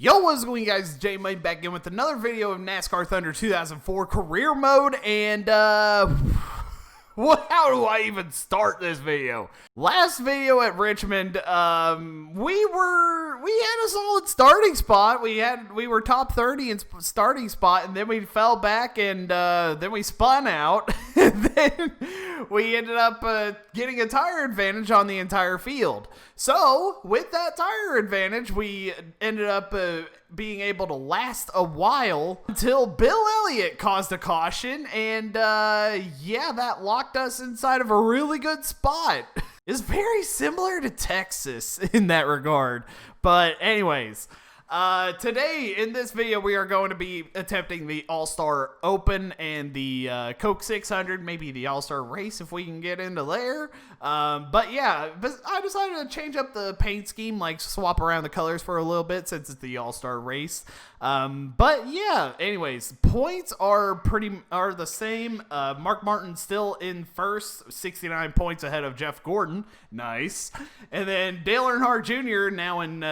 Yo, what's going on, guys? Jay Mike back in with another video of NASCAR Thunder 2004 career mode, and how do I even start this video? Last video at Richmond, we had a solid starting spot. We were top 30 in starting spot, and then we fell back, and then we spun out. And then we ended up getting a tire advantage on the entire field. So with that tire advantage, we ended up being able to last a while until Bill Elliott caused a caution, and yeah, that locked us inside of a really good spot. It's very similar to Texas in that regard. But anyways, today in this video we are going to be attempting the All-Star Open and the Coke 600, maybe the All-Star Race if we can get into there. But yeah, I decided to change up the paint scheme, like swap around the colors for a little bit since it's the All-Star Race. But yeah, anyways, points are the same. Mark Martin still in first, 69 points ahead of Jeff Gordon. Nice. And then Dale Earnhardt Jr. now in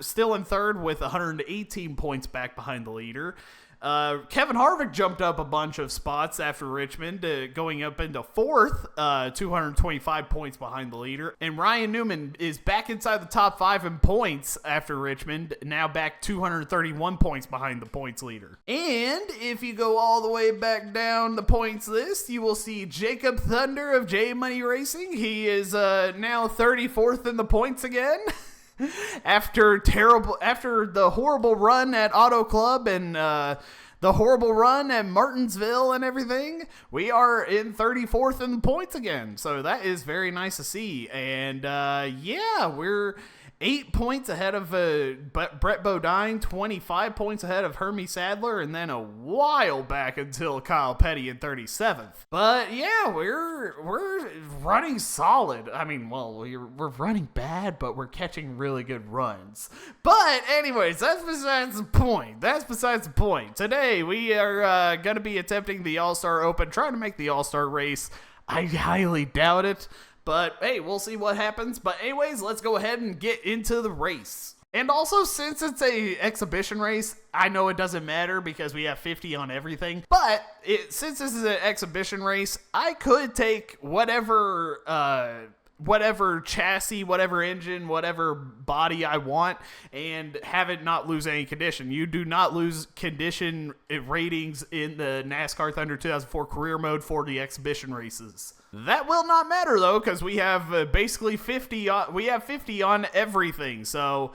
still in third with 118 points back behind the leader. Kevin Harvick jumped up a bunch of spots after Richmond, going up into fourth, 225 points behind the leader. And Ryan Newman is back inside the top 5 in points after Richmond, now back 231 points behind the points leader. And if you go all the way back down the points list, you will see Jacob Thunder of J Money Racing. He is now 34th in the points again. After the horrible run at Auto Club and the horrible run at Martinsville and everything, we are in 34th in the points again. So that is very nice to see. And yeah, we're 8 points ahead of Brett Bodine, 25 points ahead of Hermie Sadler, and then a while back until Kyle Petty in 37th. But yeah, we're running solid. I mean, well, we're running bad, but we're catching really good runs. But anyways, that's besides the point. Today we are going to be attempting the All-Star Open, trying to make the All-Star Race. I highly doubt it. But, hey, we'll see what happens. But anyways, let's go ahead and get into the race. And also, since it's a exhibition race, I know it doesn't matter because we have 50 on everything. But since this is an exhibition race, I could take whatever chassis, whatever engine, whatever body I want and have it not lose any condition. You do not lose condition ratings in the NASCAR Thunder 2004 career mode for the exhibition races. That will not matter though, because we have basically 50. We have 50 on everything, so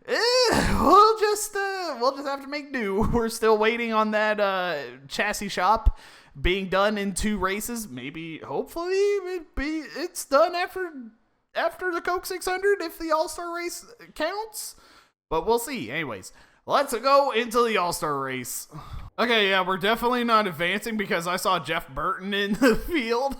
we'll just have to make do. We're still waiting on that chassis shop being done in 2 races. Maybe, hopefully, it's done after the Coke 600 if the All-Star Race counts. But we'll see. Anyways, let's go into the All-Star Race. Okay, yeah, we're definitely not advancing because I saw Jeff Burton in the field.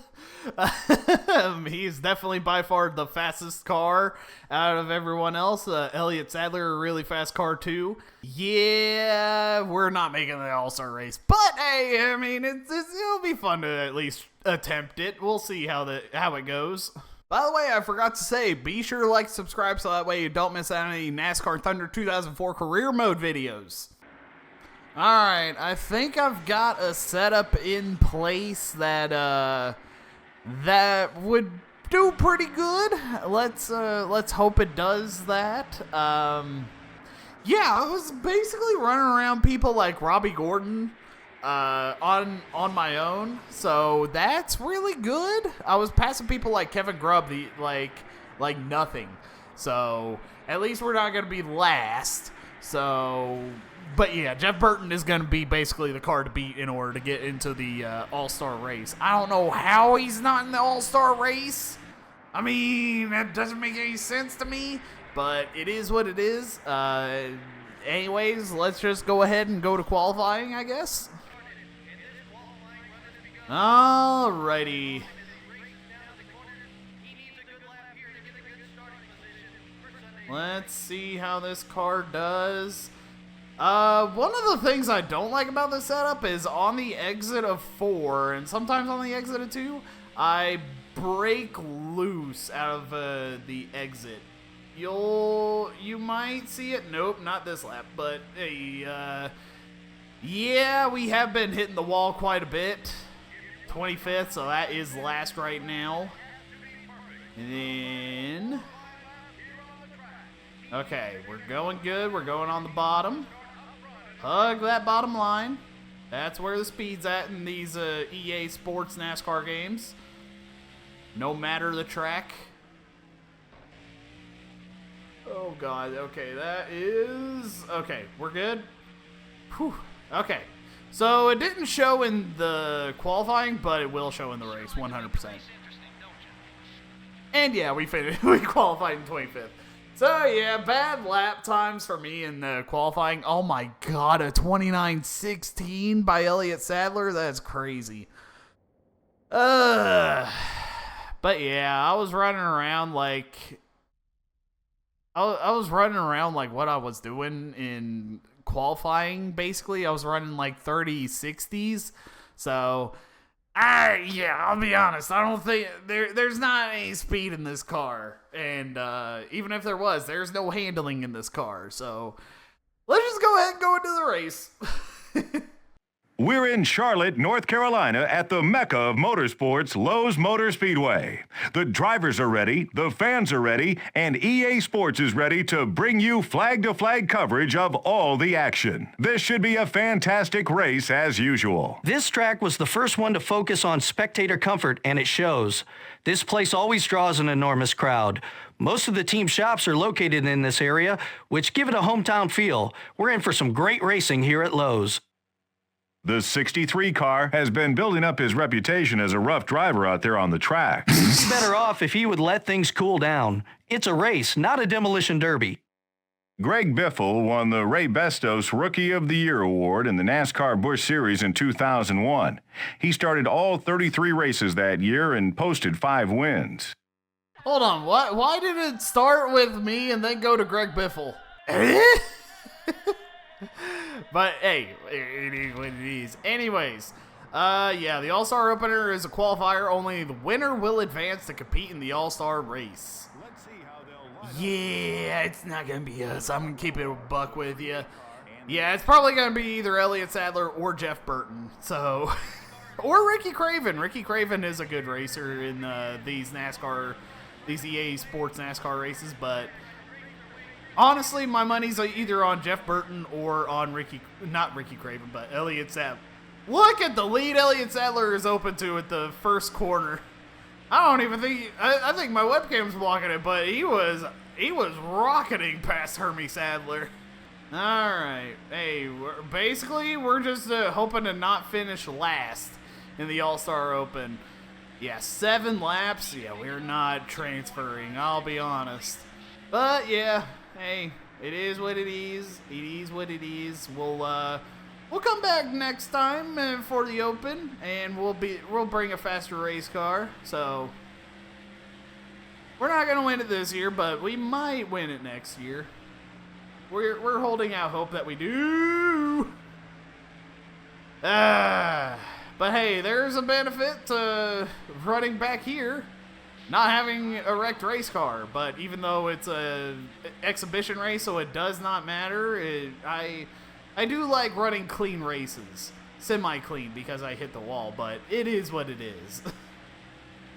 He's definitely by far the fastest car out of everyone else. Elliott Sadler, a really fast car too. Yeah, we're not making the All-Star Race, but hey, I mean, it'll be fun to at least attempt it. We'll see how it goes. By the way, I forgot to say, be sure to like, subscribe, so that way you don't miss out on any NASCAR Thunder 2004 career mode videos. Alright, I think I've got a setup in place that would do pretty good. Let's hope it does that. Yeah, I was basically running around people like Robbie Gordon on my own, so that's really good. I was passing people like Kevin Grubb like nothing, so at least we're not gonna be last. So, but yeah, Jeff Burton is going to be basically the car to beat in order to get into the All-Star Race. I don't know how he's not in the All-Star Race. I mean, that doesn't make any sense to me, but it is what it is. Anyways, let's just go ahead and go to qualifying, I guess. Alrighty. Let's see how this car does. One of the things I don't like about this setup is on the exit of 4, and sometimes on the exit of 2, I break loose out of the exit. you might see it. Nope, not this lap, but hey, yeah, we have been hitting the wall quite a bit. 25th, so that is last right now. And then, okay, we're going good. We're going on the bottom. Hug that bottom line. That's where the speed's at in these EA Sports NASCAR games. No matter the track. Oh, God. Okay, that is... Okay, we're good. Whew. Okay. So, it didn't show in the qualifying, but it will show in the race, 100%. And, yeah, we finished. We qualified in 25th. So, yeah, bad lap times for me in the qualifying. Oh, my God, a 29.16 by Elliott Sadler? That's crazy. But, yeah, I was running around like... I was running around like what I was doing in qualifying, basically. I was running like 30-60s. So, yeah, I'll be honest. I don't think there's not any speed in this car. And even if there was, there's no handling in this car. So, let's just go ahead and go into the race. We're in Charlotte, North Carolina at the Mecca of Motorsports, Lowe's Motor Speedway. The drivers are ready, the fans are ready, and EA Sports is ready to bring you flag-to-flag coverage of all the action. This should be a fantastic race as usual. This track was the first one to focus on spectator comfort, and it shows. This place always draws an enormous crowd. Most of the team shops are located in this area, which give it a hometown feel. We're in for some great racing here at Lowe's. The 63 car has been building up his reputation as a rough driver out there on the track. He's better off if he would let things cool down. It's a race, not a demolition derby. Greg Biffle won the Ray Bestos Rookie of the Year award in the NASCAR Busch Series in 2001. He started all 33 races that year and posted 5 wins. Hold on, what? Why did it start with me and then go to Greg Biffle? But hey, it is what it is. Anyways, yeah, the All-Star opener is a qualifier. Only the winner will advance to compete in the All-Star race. Let's see how they'll Yeah, it's not gonna be us. I'm gonna keep it a buck with you. Yeah, it's probably gonna be either Elliott Sadler or Jeff Burton. So, or Ricky Craven. Ricky Craven is a good racer in these EA Sports NASCAR races, but. Honestly, my money's either on Jeff Burton or on not Ricky Craven, but Elliott Sadler. Look at the lead Elliott Sadler is open to at the first corner. I don't even think, I think my webcam's blocking it, but he was rocketing past Hermie Sadler. All right, hey, we're just hoping to not finish last in the All-Star Open. Yeah, 7 laps. Yeah, we're not transferring, I'll be honest. But yeah. Hey, it is what it is. It is what it is. We'll come back next time for the Open, and we'll bring a faster race car. So we're not gonna win it this year, but we might win it next year. We're holding out hope that we do. But hey, there's a benefit to running back here. Not having a wrecked race car, but even though it's a exhibition race, so it does not matter. I do like running clean races, semi-clean because I hit the wall, but it is what it is.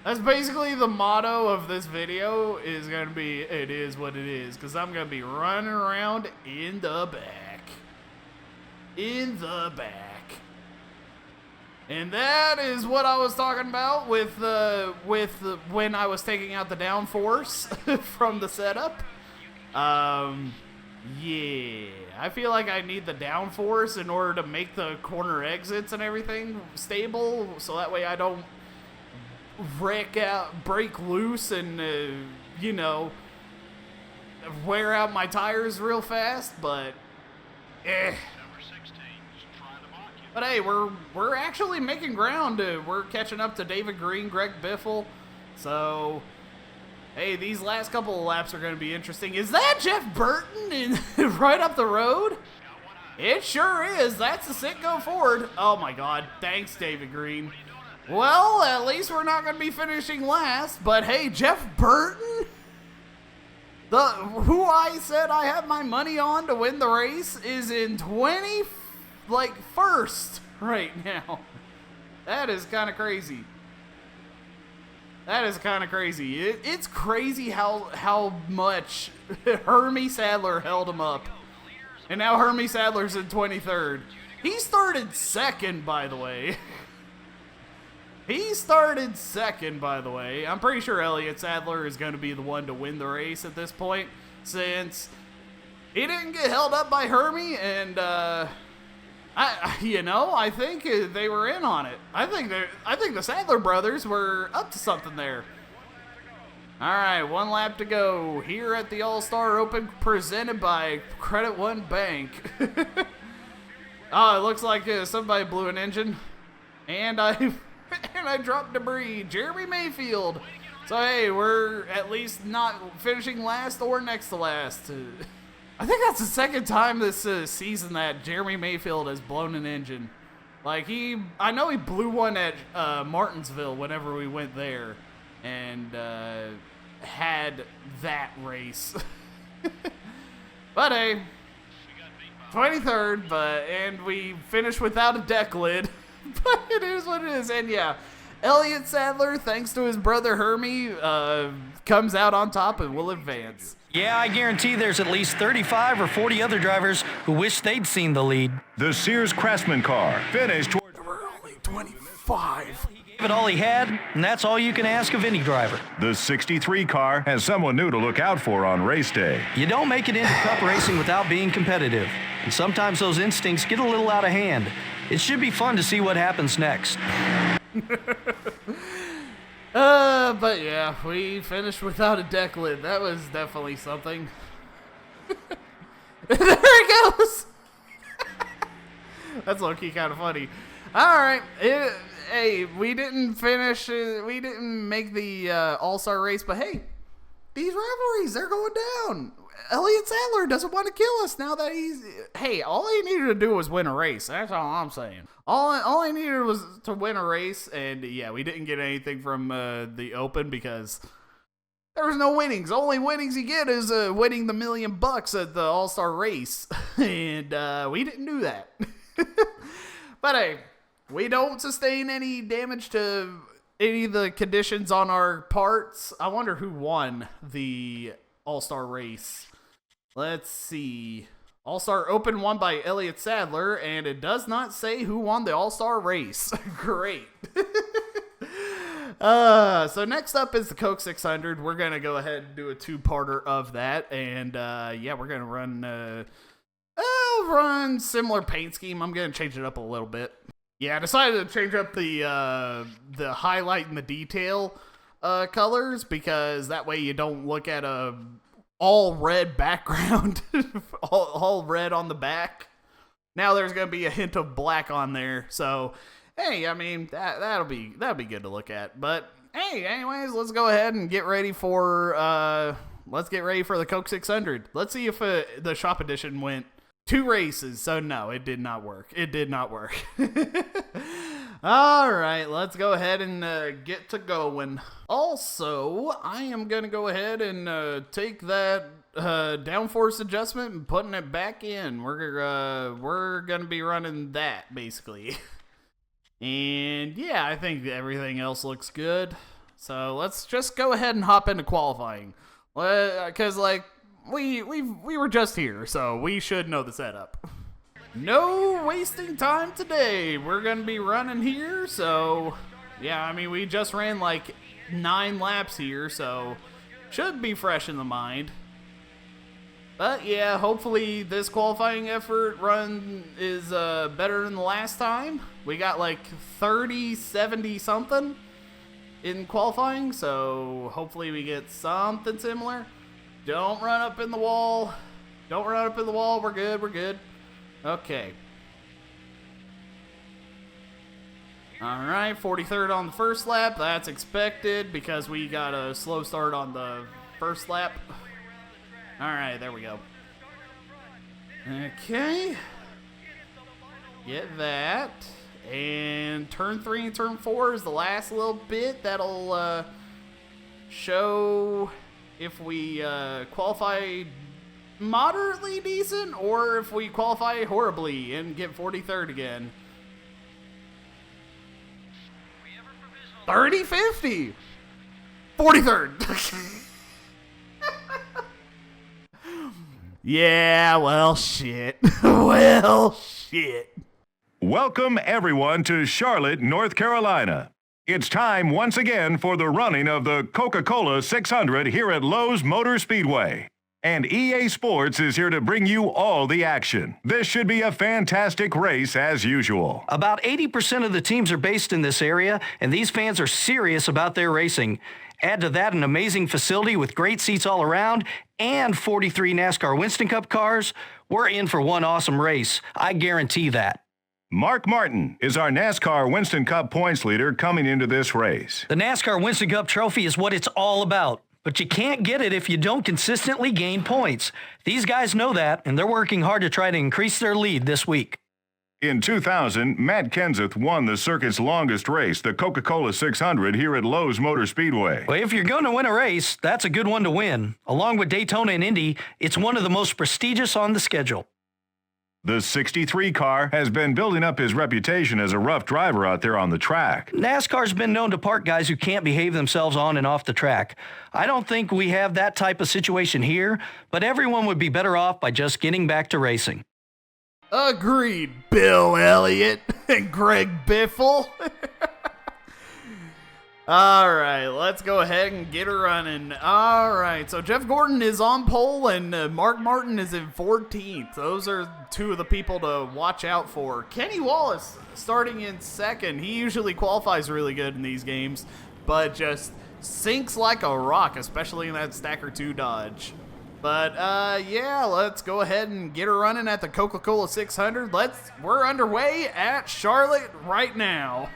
That's basically the motto of this video is gonna be it is what it is, because I'm gonna be running around in the back, And that is what I was talking about with when I was taking out the downforce from the setup. Yeah, I feel like I need the downforce in order to make the corner exits and everything stable, so that way I don't break loose and wear out my tires real fast. But But hey, we're actually making ground. We're catching up to David Green, Greg Biffle. So, hey, these last couple of laps are going to be interesting. Is that Jeff Burton right up the road? It sure is. That's the sit go forward. Oh my God. Thanks, David Green. Well, at least we're not going to be finishing last. But hey, Jeff Burton? Who I said I have my money on to win the race is in 21st right now. That is kind of crazy. That is kind of crazy. It's crazy how much Hermie Sadler held him up. And now Hermie Sadler's in 23rd. He started second, by the way. He started second, by the way. I'm pretty sure Elliott Sadler is going to be the one to win the race at this point, since he didn't get held up by Hermie, and I think they were in on it. I think the Sadler brothers were up to something there. All right, 1 lap to go here at the All-Star Open, presented by Credit One Bank. Oh, it looks like somebody blew an engine, and I dropped debris. Jeremy Mayfield. So hey, we're at least not finishing last or next to last. I think that's the second time this season that Jeremy Mayfield has blown an engine. Like I know he blew one at Martinsville whenever we went there, and had that race. But hey, 23rd, and we finished without a deck lid. But it is what it is. And yeah, Elliott Sadler, thanks to his brother Hermie, comes out on top and will advance. Yeah, I guarantee there's at least 35 or 40 other drivers who wish they'd seen the lead. The Sears Craftsman car finished toward... We're only 25. He gave it all he had, and that's all you can ask of any driver. The 63 car has someone new to look out for on race day. You don't make it into cup racing without being competitive, and sometimes those instincts get a little out of hand. It should be fun to see what happens next. But yeah, we finished without a deck lid. That was definitely something. There he goes. That's low-key kind of funny. All right. Hey, we didn't finish. We didn't make the All-Star race, but hey, these rivalries, they're going down. Elliott Sadler doesn't want to kill us now that he's... Hey, all he needed to do was win a race. That's all I'm saying. All he needed was to win a race, and yeah, we didn't get anything from the Open because there was no winnings. Only winnings you get is winning the $1 million at the All-Star race, and we didn't do that. But hey, we don't sustain any damage to any of the conditions on our parts. I wonder who won the All-Star race. Let's see. All-Star Open won by Elliott Sadler, and it does not say who won the All-Star race. Great. So next up is the Coke 600. We're going to go ahead and do a two-parter of that, and yeah, we're going to run similar paint scheme. I'm going to change it up a little bit. Yeah, I decided to change up the highlight and the detail colors, because that way you don't look at a all red background, all red on the back. Now there's going to be a hint of black on there. So, hey, I mean, that'll be good to look at. But hey, anyways, let's go ahead and get ready for the Coke 600. Let's see if the shop edition went 2 races. So no, it did not work. It did not work. All right, let's go ahead and get to going. Also, I am going to go ahead and take that downforce adjustment and putting it back in. We're going to be running that, basically. And yeah, I think everything else looks good. So let's just go ahead and hop into qualifying. Because, like, we were just here, so we should know the setup. No wasting time today. We're going to be running here, so yeah, I mean, we just ran like 9 laps here, so should be fresh in the mind. But yeah, hopefully this qualifying effort run is better than the last time. We got like 30, 70 something in qualifying, so hopefully we get something similar. Don't run up in the wall. Don't run up in the wall. We're good. We're good. Okay. All right, 43rd on the first lap. That's expected because we got a slow start on the first lap. All right, there we go. Okay. Get that. And turn 3 and turn 4 is the last little bit. That'll show if we qualify moderately decent, or if we qualify horribly and get 43rd again. 30, 50, 43rd. Yeah, well, shit. Well, shit. Welcome, everyone, to Charlotte, North Carolina. It's time once again for the running of the Coca-Cola 600 here at Lowe's Motor Speedway. And EA Sports is here to bring you all the action. This should be a fantastic race as usual. About 80% of the teams are based in this area, and these fans are serious about their racing. Add to that an amazing facility with great seats all around and 43 NASCAR Winston Cup cars. We're in for one awesome race. I guarantee that. Mark Martin is our NASCAR Winston Cup points leader coming into this race. The NASCAR Winston Cup trophy is what it's all about, but you can't get it if you don't consistently gain points. These guys know that, and they're working hard to try to increase their lead this week. In 2000, Matt Kenseth won the circuit's longest race, the Coca-Cola 600 here at Lowe's Motor Speedway. Well, if you're going to win a race, that's a good one to win. Along with Daytona and Indy, it's one of the most prestigious on the schedule. The 63 car has been building up his reputation as a rough driver out there on the track. NASCAR's been known to park guys who can't behave themselves on and off the track. I don't think we have that type of situation here, but everyone would be better off by just getting back to racing. Agreed, Bill Elliott and Greg Biffle. All right, let's go ahead and get her running. All right, so Jeff Gordon is on pole and Mark Martin is in 14th. Those are two of the people to watch out for. Kenny Wallace starting in second. He usually qualifies really good in these games, but just sinks like a rock, especially in that Stacker 2 Dodge. But, yeah, let's go ahead and get her running at the Coca-Cola 600. We're underway at Charlotte right now.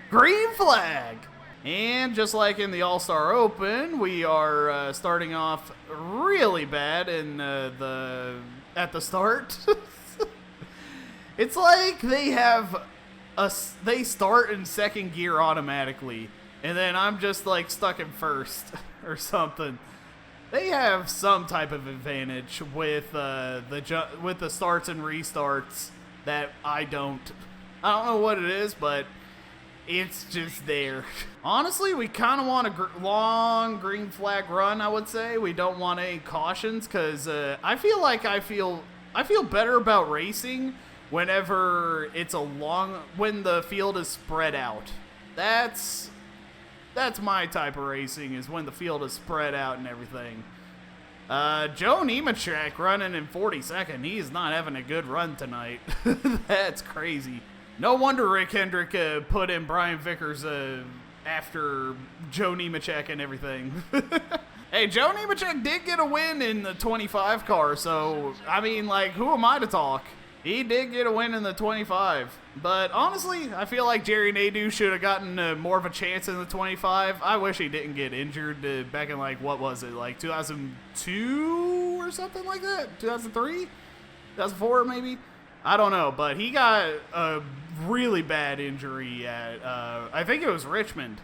Green flag. And just like in the All-Star Open, we are starting off really bad in at the start. It's like they start in second gear automatically, and then I'm just like stuck in first or something. They have some type of advantage with the starts and restarts that I don't know what it is, but it's just there. Honestly, we kind of want a long green flag run, I would say. We don't want any cautions, because I feel better about racing whenever it's when the field is spread out. That's my type of racing, is when the field is spread out and everything. Joe Nemechek running in 42nd. He is not having a good run tonight. That's crazy. No wonder Rick Hendrick put in Brian Vickers after Joe Nemechek and everything. Hey, Joe Nemechek did get a win in the 25 car, so, I mean, like, who am I to talk? He did get a win in the 25. But honestly, I feel like Jerry Nadeau should have gotten more of a chance in the 25. I wish he didn't get injured back in, like, what was it, like 2002 or something like that? 2003? 2004 maybe? I don't know, but he got a really bad injury at, I think it was Richmond.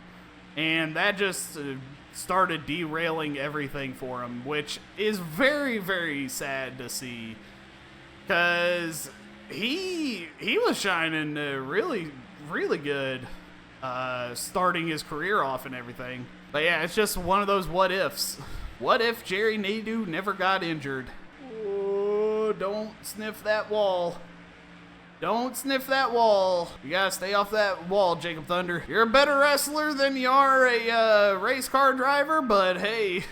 And that just started derailing everything for him, which is very, very sad to see. Because he was shining really, really good, starting his career off and everything. But yeah, it's just one of those what ifs. What if Jerry Nadeau never got injured? Oh, don't sniff that wall. Don't sniff that wall. You gotta stay off that wall, Jacob Thunder. You're a better wrestler than you are a race car driver, but hey.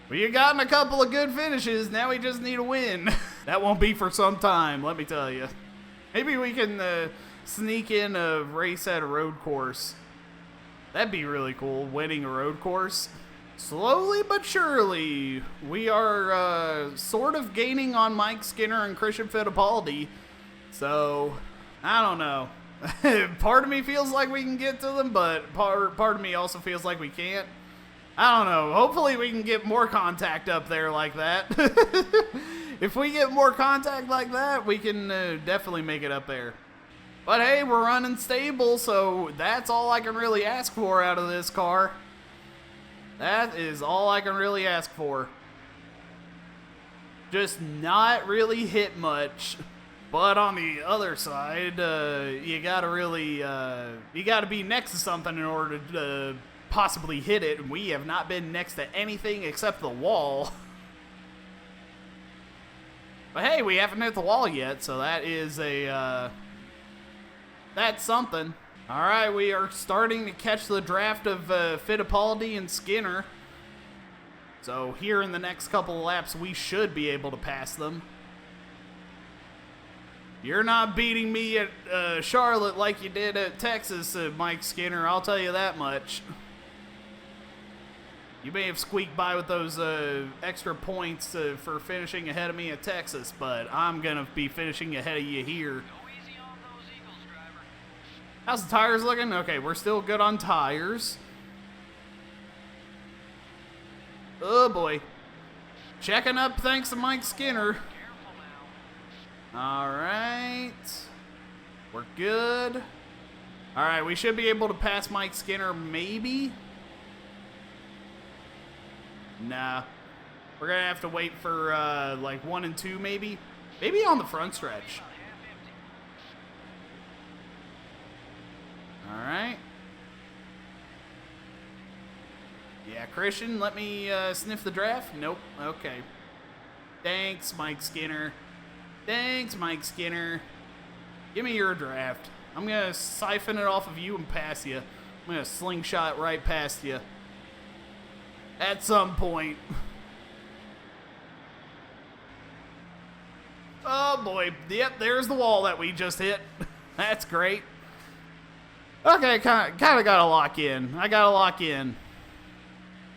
Well, you gotten a couple of good finishes. Now we just need a win. That won't be for some time, let me tell you. Maybe we can sneak in a race at a road course. That'd be really cool, winning a road course. Slowly but surely, we are sort of gaining on Mike Skinner and Christian Fittipaldi. So, I don't know. Part of me feels like we can get to them, but part of me also feels like we can't. I don't know. Hopefully we can get more contact up there like that. If we get more contact like that, we can definitely make it up there. But hey, we're running stable, so that's all I can really ask for out of this car. That is all I can really ask for. Just not really hit much. But on the other side, you gotta really, you gotta be next to something in order to possibly hit it. And we have not been next to anything except the wall. But hey, we haven't hit the wall yet, so that is that's something. All right, we are starting to catch the draft of Fittipaldi and Skinner. So here in the next couple of laps, we should be able to pass them. You're not beating me at Charlotte like you did at Texas, Mike Skinner. I'll tell you that much. You may have squeaked by with those extra points for finishing ahead of me at Texas, but I'm going to be finishing ahead of you here. How's the tires looking? Okay, we're still good on tires. Oh, boy. Checking up thanks to Mike Skinner. All right. We're good. All right, we should be able to pass Mike Skinner, maybe. Nah. We're going to have to wait for, like, 1 and 2, maybe. Maybe on the front stretch. All right. Yeah, Christian, let me sniff the draft. Nope. Okay. Thanks, Mike Skinner. Thanks, Mike Skinner. Give me your draft. I'm going to siphon it off of you and pass you. I'm going to slingshot right past you. At some point. Oh, boy. Yep, there's the wall that we just hit. That's great. Okay, kind of got to lock in. I got to lock in.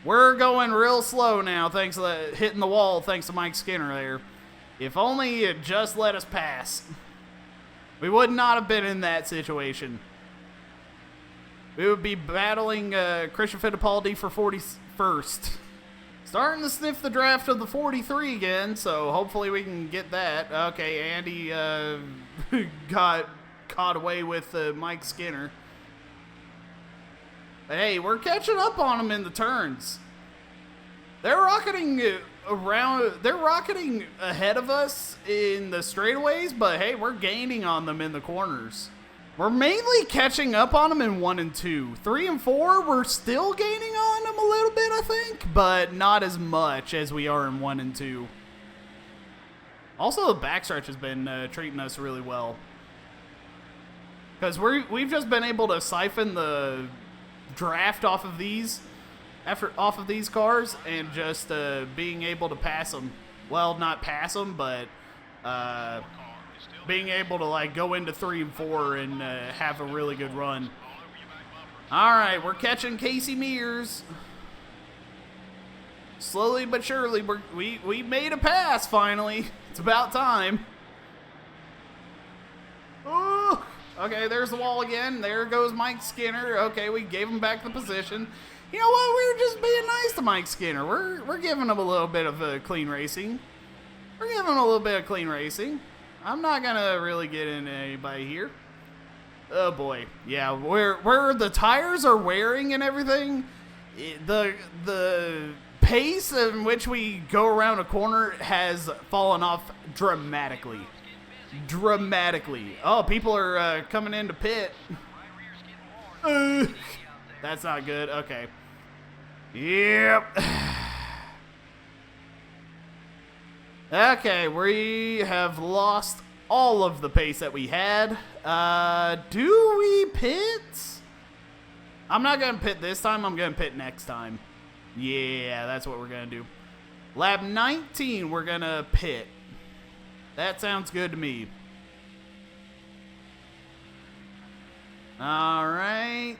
We're going real slow now, thanks to hitting the wall, thanks to Mike Skinner there. If only it just let us pass. We would not have been in that situation. We would be battling Christian Fittipaldi for 41st. Starting to sniff the draft of the 43 again, so hopefully we can get that. Okay, Andy got caught away with Mike Skinner. Hey, we're catching up on them in the turns. They're rocketing around. They're rocketing ahead of us in the straightaways, but hey, we're gaining on them in the corners. We're mainly catching up on them in 1 and 2. 3 and 4, we're still gaining on them a little bit, I think, but not as much as we are in 1 and 2. Also, the backstretch has been treating us really well. Because we've just been able to siphon the draft off of these cars and just being able to pass them. Well, not pass them, but being able to like go into 3 and 4 and have a really good run. All right, we're catching Casey Mears. Slowly but surely, we made a pass finally. It's about time. Ooh. Okay, there's the wall again. There goes Mike Skinner. Okay, we gave him back the position. You know what? We were just being nice to Mike Skinner. We're giving him a little bit of clean racing. We're giving him a little bit of clean racing. I'm not gonna really get into anybody here. Oh boy, yeah. Where the tires are wearing and everything, the pace in which we go around a corner has fallen off dramatically. Dramatically. Oh, people are coming into pit. That's not good. Okay. Yep. Okay, we have lost all of the pace that we had. Do we pit? I'm not going to pit this time. I'm going to pit next time. Yeah, that's what we're going to do. Lap 19, we're going to pit. That sounds good to me. All right.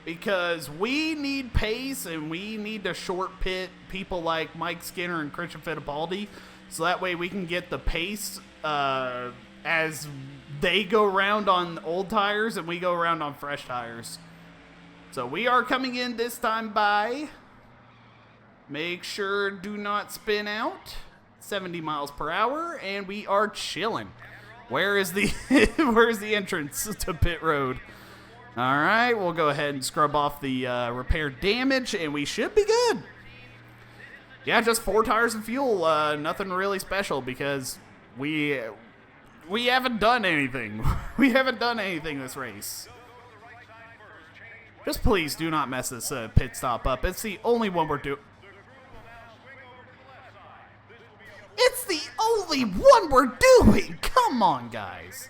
Because we need pace and we need to short pit people like Mike Skinner and Christian Fittipaldi. So that way we can get the pace as they go around on old tires and we go around on fresh tires. So we are coming in this time by, make sure do not spin out, 70 miles per hour, and we are chilling. Where is the where's the entrance to pit road? All right, we'll go ahead and scrub off the repair damage, and we should be good. Yeah, just 4 tires of fuel. Nothing really special because we haven't done anything. We haven't done anything this race. Just please do not mess this pit stop up. It's the only one we're doing. It's the only one we're doing! Come on, guys.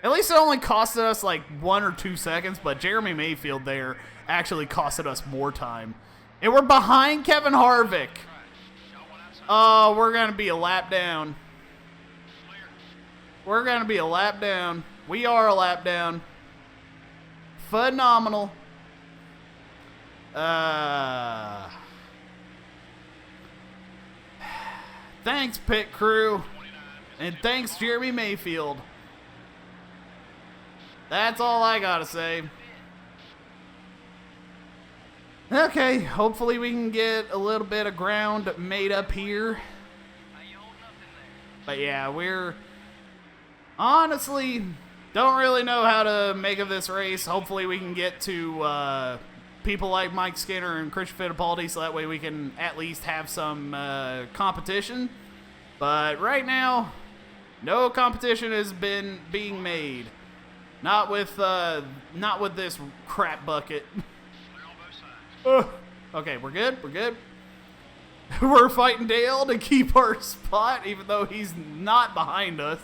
At least it only costed us like 1 or 2 seconds, but Jeremy Mayfield there actually costed us more time. And we're behind Kevin Harvick. Oh, we're going to be a lap down. We're going to be a lap down. We are a lap down. Phenomenal. Thanks, pit crew. And thanks, Jeremy Mayfield. That's all I gotta say. Okay, hopefully we can get a little bit of ground made up here. But yeah, we're honestly don't really know how to make of this race. Hopefully we can get to people like Mike Skinner and Christian Fittipaldi so that way we can at least have some competition. But right now, no competition has been being made. Not with this crap bucket. Okay, we're good. We're good. We're fighting Dale to keep our spot, even though he's not behind us.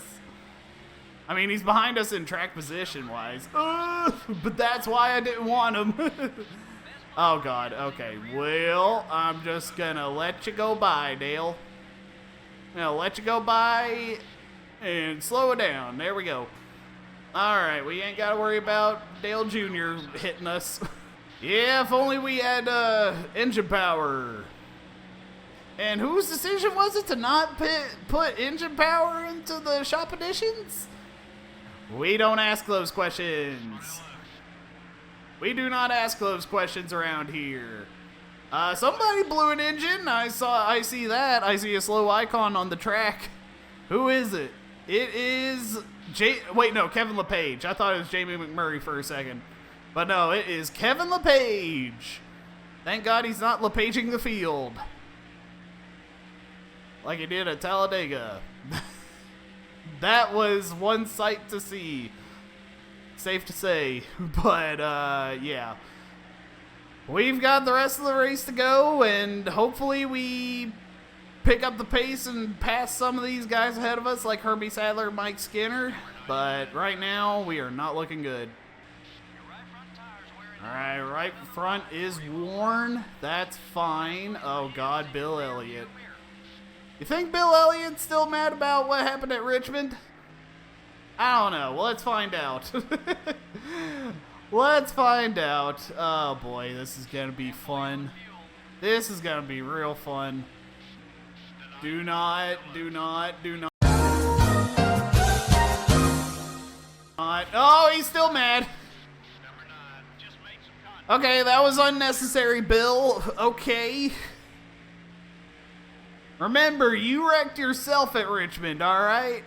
I mean, he's behind us in track position-wise. But that's why I didn't want him. Oh, God. Okay. Well, I'm just gonna let you go by, Dale. I'm gonna let you go by and slow it down. There we go. Alright, we ain't gotta worry about Dale Jr. hitting us. Yeah, if only we had engine power. And whose decision was it to not put engine power into the shop editions? We don't ask those questions. We do not ask those questions around here. Somebody blew an engine. I see that. I see a slow icon on the track. Who is it? It is Kevin LePage. I thought it was Jamie McMurray for a second. But no, it is Kevin LePage. Thank God he's not LePaging the field. Like he did at Talladega. That was one sight to see. Safe to say. But, yeah. We've got the rest of the race to go, and hopefully we pick up the pace and pass some of these guys ahead of us, like Herbie Sadler and Mike Skinner. But right now, we are not looking good. Alright, right front is worn. That's fine. Oh, God, Bill Elliott. You think Bill Elliott's still mad about what happened at Richmond? I don't know. Well, let's find out. Let's find out. Oh, boy, this is going to be fun. This is going to be real fun. Do not. Oh, he's still mad. Okay, that was unnecessary, Bill. Okay. Remember, you wrecked yourself at Richmond, all right?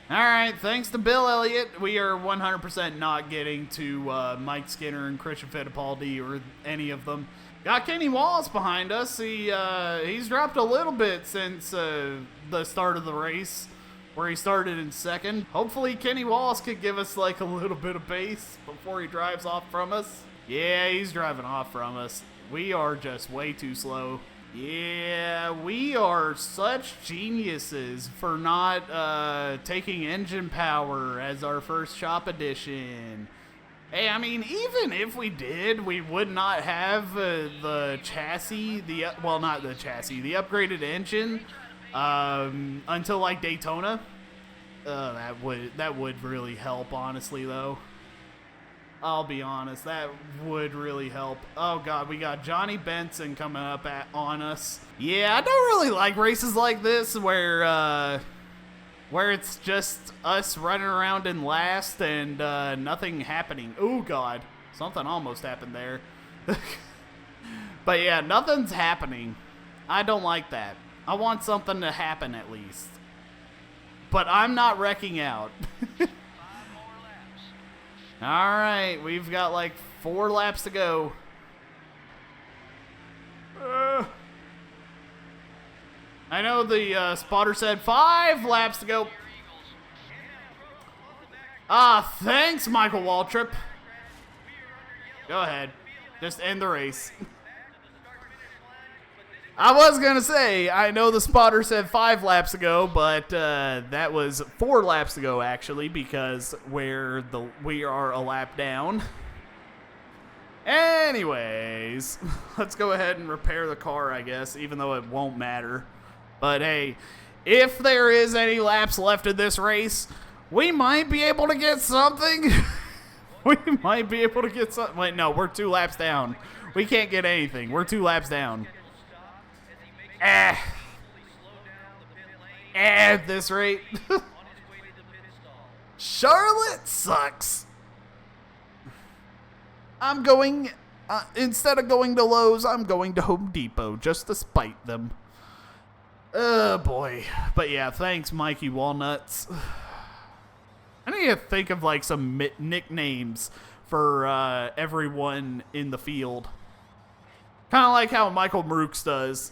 All right, thanks to Bill Elliott, we are 100% not getting to Mike Skinner and Christian Fittipaldi or any of them. Got Kenny Wallace behind us. He's dropped a little bit since the start of the race, where he started in second. Hopefully Kenny Wallace could give us like a little bit of pace before he drives off from us. Yeah, he's driving off from us. We are just way too slow. Yeah, we are such geniuses for not taking engine power as our first shop edition. Hey, I mean, even if we did, we would not have the chassis, not the chassis, the upgraded engine until like Daytona. That would really help, honestly, though. I'll be honest, that would really help. Oh, God, we got Johnny Benson coming up on us. Yeah, I don't really like races like this where it's just us running around in last and nothing happening. Oh, God, something almost happened there. But, yeah, nothing's happening. I don't like that. I want something to happen at least. But I'm not wrecking out. All right, we've got like 4 laps to go. I know the spotter said 5 laps to go. Thanks, Michael Waltrip. Go ahead. Just end the race. I was going to say, I know the spotter said 5 laps ago, but that was 4 laps ago, actually, because we are a lap down. Anyways, let's go ahead and repair the car, I guess, even though it won't matter. But hey, if there is any laps left in this race, we might be able to get something. We might be able to get something. Wait, no, we're 2 laps down. We can't get anything. We're 2 laps down. At this rate. Charlotte sucks. I'm going, instead of going to Lowe's, I'm going to Home Depot just to spite them. Oh boy. But yeah, thanks, Mikey Walnuts. I need to think of like some nicknames for everyone in the field. Kind of like how Michael Marooks does.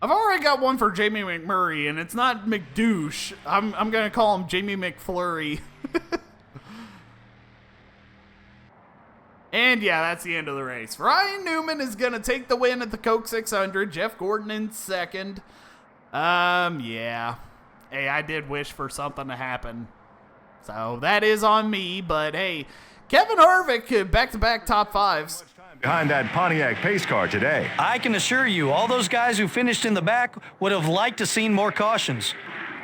I've already got one for Jamie McMurray, and it's not McDouche. I'm going to call him Jamie McFlurry. And yeah, that's the end of the race. Ryan Newman is going to take the win at the Coke 600. Jeff Gordon in second. Yeah. Hey, I did wish for something to happen. So that is on me, but hey, Kevin Harvick, back-to-back top 5s. Behind that Pontiac pace car today. I can assure you, all those guys who finished in the back would have liked to seen more cautions.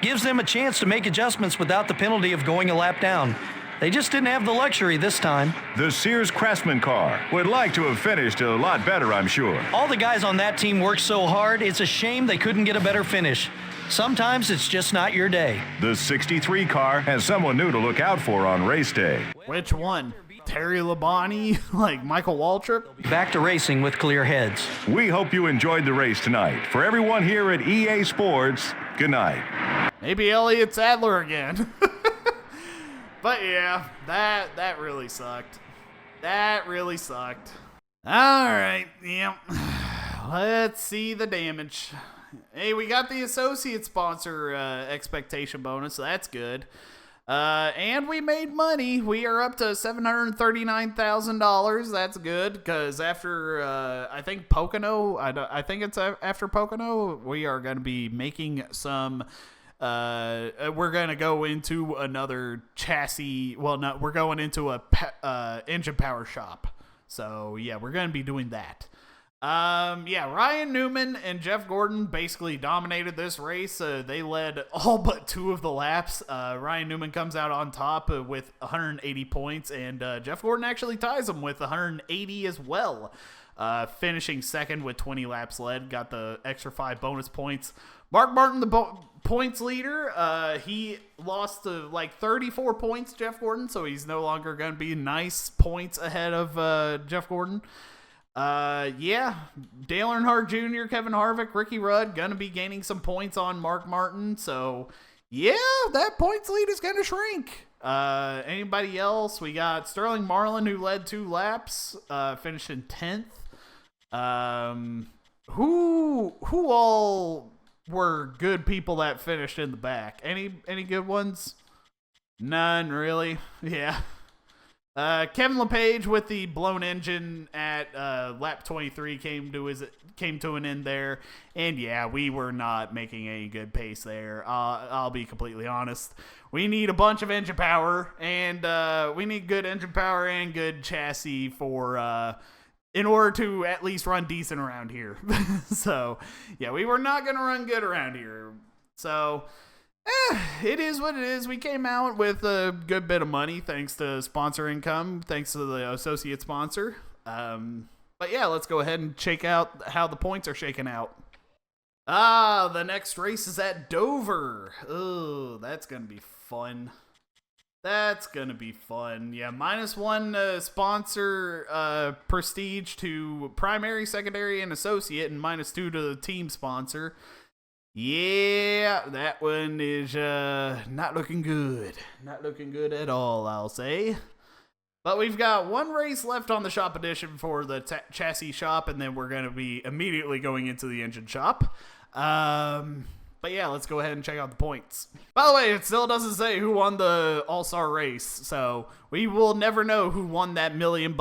Gives them a chance to make adjustments without the penalty of going a lap down. They just didn't have the luxury this time. The Sears Craftsman car would like to have finished a lot better, I'm sure. All the guys on that team worked so hard, it's a shame they couldn't get a better finish. Sometimes it's just not your day. The 63 car has someone new to look out for on race day. Which one? Terry Labonte, like Michael Waltrip? Back to racing with clear heads. We hope you enjoyed the race tonight. For everyone here at EA Sports, good night. Maybe Elliott Sadler again. But yeah, that really sucked. That really sucked. All right, yep. Let's see the damage. Hey, we got the associate sponsor expectation bonus, so that's good. And we made money. We are up to $739,000. That's good, because after, I think Pocono, I think it's after Pocono, we are going to be making some, we're going to go into another chassis, well, no, we're going into a engine power shop. So, yeah, we're going to be doing that. Yeah, Ryan Newman and Jeff Gordon basically dominated this race. They led all but 2 of the laps. Ryan Newman comes out on top with 180 points, and Jeff Gordon actually ties him with 180 as well. Finishing second with 20 laps led, got the extra 5 bonus points. Mark Martin, the points leader, he lost to like 34 points, Jeff Gordon, so he's no longer going to be nice points ahead of Jeff Gordon. Yeah, Dale Earnhardt Jr., Kevin Harvick, Ricky Rudd gonna be gaining some points on Mark Martin. So, yeah, that points lead is gonna shrink. Anybody else? We got Sterling Marlin, who led 2 laps, finished in 10th. Who all were good people that finished in the back? Any good ones? None, really. Yeah. Kevin LePage with the blown engine at lap 23 came to an end there, and yeah, we were not making any good pace there. I'll be completely honest. We need a bunch of engine power, and we need good engine power and good chassis for in order to at least run decent around here. So yeah, we were not gonna run good around here. So. It is what it is. We came out with a good bit of money thanks to sponsor income, thanks to the associate sponsor. But yeah, let's go ahead and check out how the points are shaking out. The next race is at Dover. Oh, that's going to be fun. That's going to be fun. Yeah, -1 sponsor prestige to primary, secondary, and associate, and -2 to the team sponsor. Yeah, that one is not looking good. Not looking good at all, I'll say. But we've got one race left on the shop edition for the chassis shop, and then we're going to be immediately going into the engine shop. But yeah, let's go ahead and check out the points. By the way, it still doesn't say who won the All-Star race, so we will never know who won that $1 million.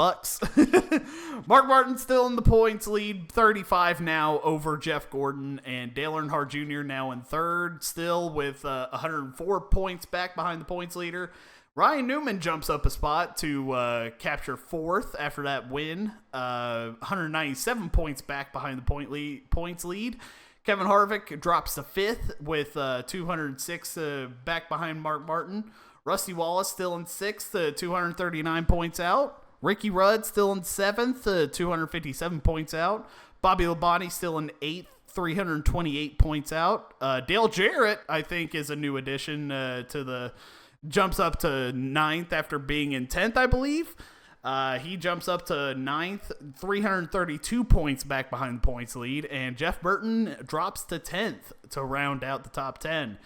Mark Martin still in the points lead, 35 now over Jeff Gordon, and Dale Earnhardt Jr. now in third, still with 104 points back behind the points leader. Ryan Newman jumps up a spot to capture fourth after that win, 197 points back behind the points lead. Kevin Harvick drops to fifth with 206 back behind Mark Martin. Rusty Wallace still in sixth, 239 points out. Ricky Rudd still in seventh, 257 points out. Bobby Labonte still in eighth, 328 points out. Dale Jarrett, I think, is a new addition to the... Jumps up to ninth after being in 10th, I believe. He jumps up to ninth, 332 points back behind the points lead. And Jeff Burton drops to 10th to round out the top 10.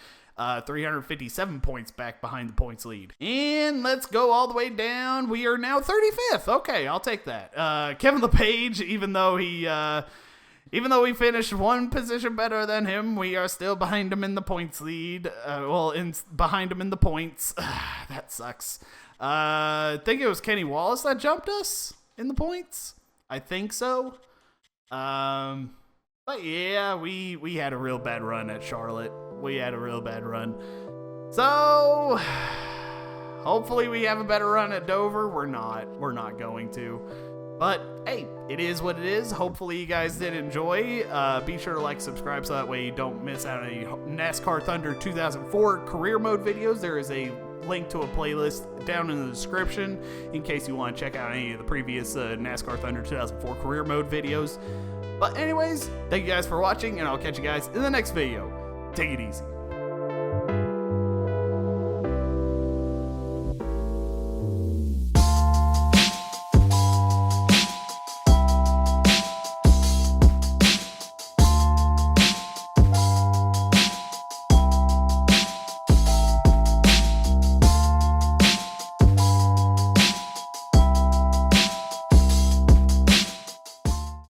357 points back behind the points lead. And let's go all the way down. We are now 35th. Okay, I'll take that. Kevin LePage, even though we finished one position better than him, we are still behind him in the points lead. Behind him in the points. That sucks. I think it was Kenny Wallace that jumped us in the points. I think so. But yeah, we had a real bad run at Charlotte. We had a real bad run. So hopefully we have a better run at Dover. We're not going to. But hey, it is what it is. Hopefully you guys did enjoy. Be sure to like, subscribe, so that way you don't miss out on any NASCAR Thunder 2004 career mode videos. There is a link to a playlist down in the description in case you want to check out any of the previous NASCAR Thunder 2004 career mode videos. But anyways, thank you guys for watching, and I'll catch you guys in the next video. Take it easy.